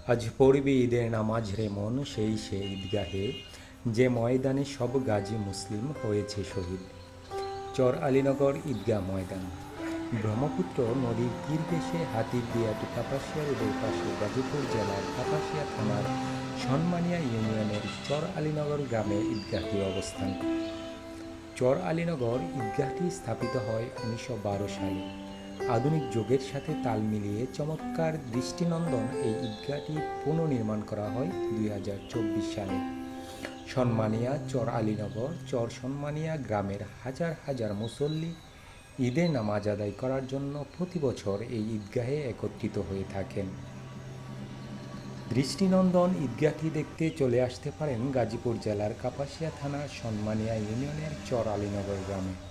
আজ পড়বি ঈদের নামাজ রে মন, সেই সে ঈদগাহে, যে ময়দানে সব গাজী মুসলিম হয়েছে শহীদ। চর আলীনগর ঈদগাহ ময়দান। ব্রহ্মপুত্র নদীর তীর ঘেঁষে হাতিরদিয়াটি কাপাসিয়া রোডের পাশে গাজীপুর জেলার কাপাসিয়া থানার সনমানিয়া ইউনিয়নের চর আলীনগর গ্রামে ঈদগাহটি অবস্থান। চর আলীনগর ঈদগাহটি স্থাপিত হয় 1912 সালে। আধুনিক যুগের সাথে তাল মিলিয়ে চমৎকার দৃষ্টিনন্দন এই ঈদগাহটি পুনর্নির্মাণ করা হয় 2024 সালে। সনমানিয়া চর আলীনগর চর সনমানিয়া গ্রামের হাজার হাজার মুসল্লি ঈদের নামাজ আদায় করার জন্য প্রতি বছর এই ঈদগাহে একত্রিত হয়ে থাকেন। দৃষ্টিনন্দন ঈদগাহটি দেখতে চলে আসতে পারেন গাজীপুর জেলার কাপাসিয়া থানার সনমানিয়া ইউনিয়নের চর আলীনগর গ্রামে।